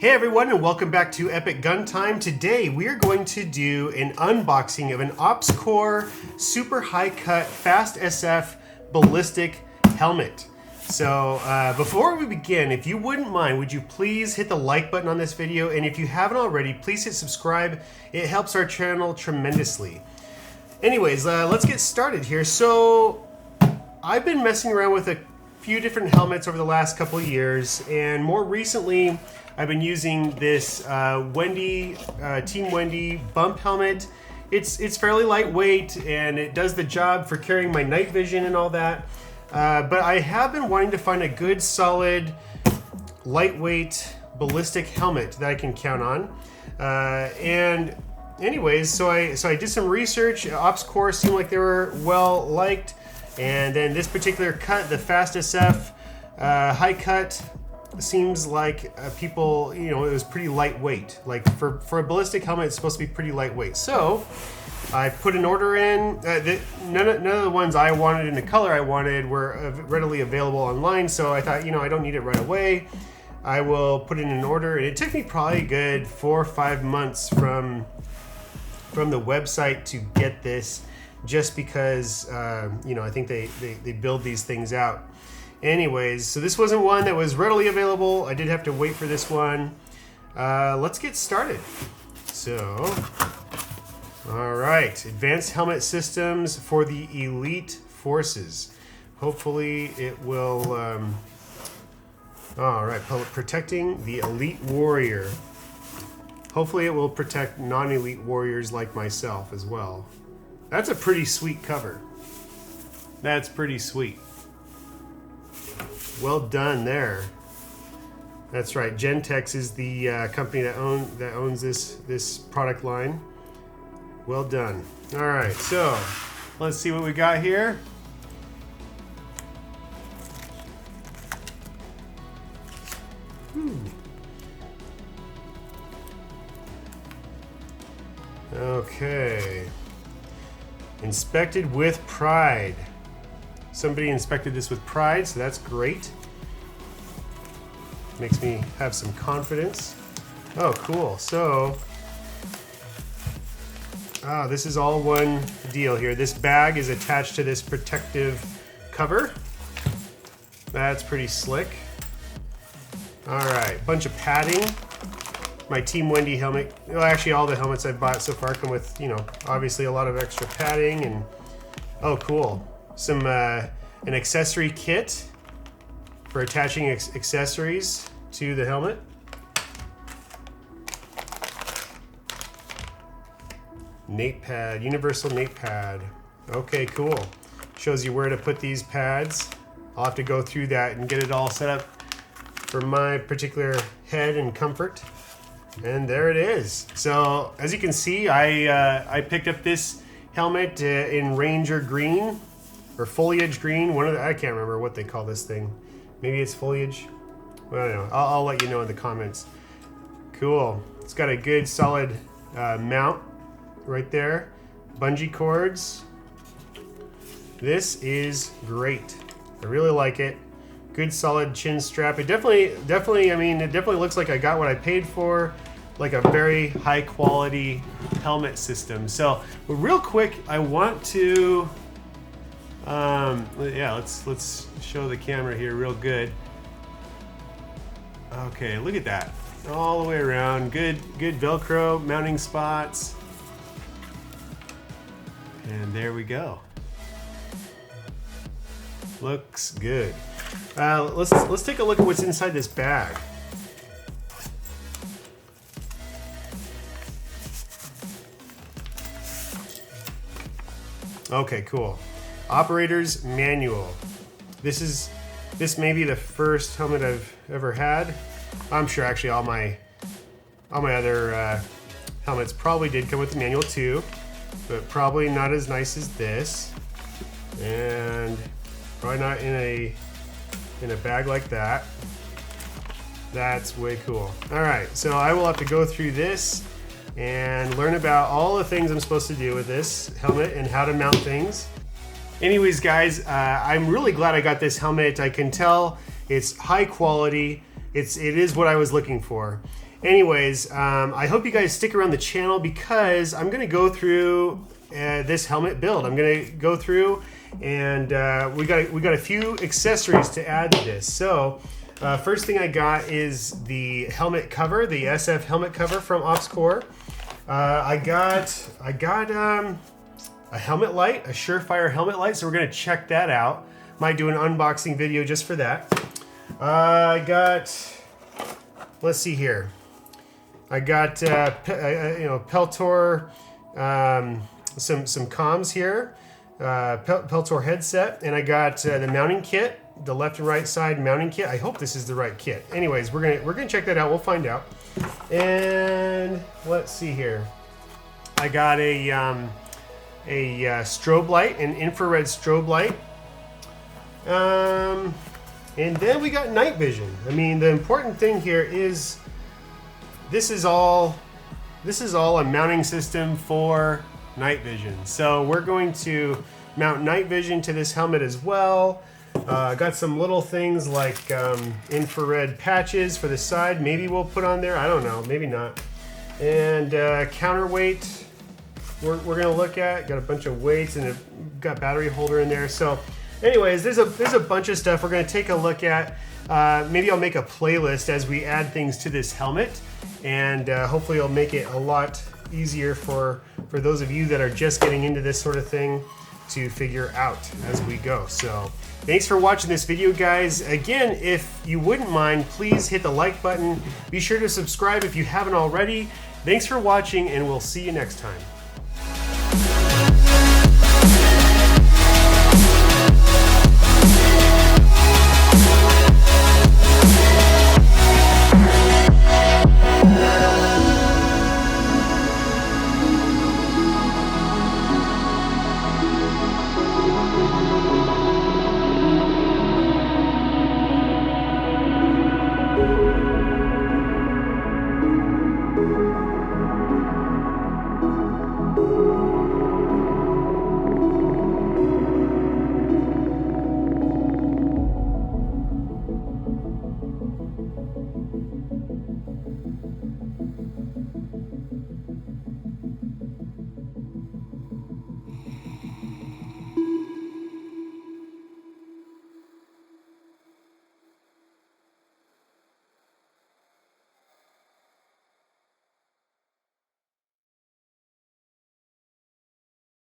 Hey everyone, and welcome back to Epic Gun Time. Today we are going to do an unboxing of an OpsCore super high cut fast SF ballistic helmet. So before we begin, if you wouldn't mind, would you please hit the like button on this video, and if you haven't already, please hit subscribe. It helps our channel tremendously. Anyways, let's get started here. So I've been messing around with a few different helmets over the last couple of years, and more recently I've been using this Team Wendy bump helmet. It's fairly lightweight and it does the job for carrying my night vision and all that. But I have been wanting to find a good, solid, lightweight ballistic helmet that I can count on. And anyways, so I did some research. OpsCore seemed like they were well liked, and then this particular cut, the Fast SF high cut, seems like people, it was pretty lightweight. Like for a ballistic helmet, it's supposed to be pretty lightweight. So I put an order in. None of the ones I wanted in the color I wanted were readily available online. So I thought, I don't need it right away. I will put in an order, and it took me probably a good 4 or 5 months from the website to get this, just because I think they build these things out. Anyways, so this wasn't one that was readily available. I did have to wait for this one. Let's get started. So, all right, advanced helmet systems for the elite forces. Hopefully it will, all right, protecting the elite warrior. Hopefully it will protect non-elite warriors like myself as well. That's a pretty sweet cover. That's pretty sweet. Well done there. That's right. Gentex is the company that owns this product line. Well done. All right, so let's see what we got here. Okay. Inspected with pride. Somebody inspected this with pride, so that's great. Makes me have some confidence. Oh, cool. So, this is all one deal here. This bag is attached to this protective cover. That's pretty slick. All right, bunch of padding. My Team Wendy helmet. Well, actually, all the helmets I've bought so far come with, obviously a lot of extra padding and, oh, cool. Some an accessory kit for attaching accessories to the helmet. Nape pad, universal nape pad. Okay, cool. Shows you where to put these pads. I'll have to go through that and get it all set up for my particular head and comfort. And there it is. So as you can see, I picked up this helmet in Ranger Green. Or Foliage Green, I can't remember what they call this thing. Maybe it's foliage. Well, I don't know. I'll let you know in the comments. Cool. It's got a good solid mount right there. Bungee cords. This is great. I really like it. Good solid chin strap. It definitely, it definitely looks like I got what I paid for. Like a very high quality helmet system. So, but real quick, I want to. Yeah, let's show the camera here real good. Okay, look at that. All the way around. Good Velcro mounting spots. And there we go. Looks good. Let's take a look at what's inside this bag. Okay, cool. Operator's manual. This may be the first helmet I've ever had. I'm sure actually all my other helmets probably did come with the manual too, but probably not as nice as this, and probably not in a bag like that. That's way cool. All right, so I will have to go through this and learn about all the things I'm supposed to do with this helmet and how to mount things. Anyways, guys, I'm really glad I got this helmet. I can tell it's high quality. It is what I was looking for. anyways, I hope you guys stick around the channel because I'm gonna go through this helmet build. I'm gonna go through and we got a few accessories to add to this. So first thing I got is the helmet cover, the SF helmet cover from OpsCore. I got a helmet light, a Surefire helmet light, so we're gonna check that out. Might do an unboxing video just for that. I got, let's see here. I got Peltor, some comms here, Peltor headset, and I got the mounting kit, the left and right side mounting kit. I hope this is the right kit. Anyways, we're gonna check that out. We'll find out. And let's see here. I got a strobe light, an infrared strobe light. And then we got night vision. I mean, the important thing here is this is all a mounting system for night vision. So we're going to mount night vision to this helmet as well. Got some little things like infrared patches for the side. Maybe we'll put on there. I don't know. Maybe not. And counterweight we're going to look at. Got a bunch of weights and got battery holder in there. So anyways, there's a bunch of stuff we're going to take a look at. Maybe I'll make a playlist as we add things to this helmet, and hopefully it'll make it a lot easier for those of you that are just getting into this sort of thing to figure out as we go. So thanks for watching this video, guys. Again, if you wouldn't mind, please hit the like button. Be sure to subscribe if you haven't already. Thanks for watching, and we'll see you next time.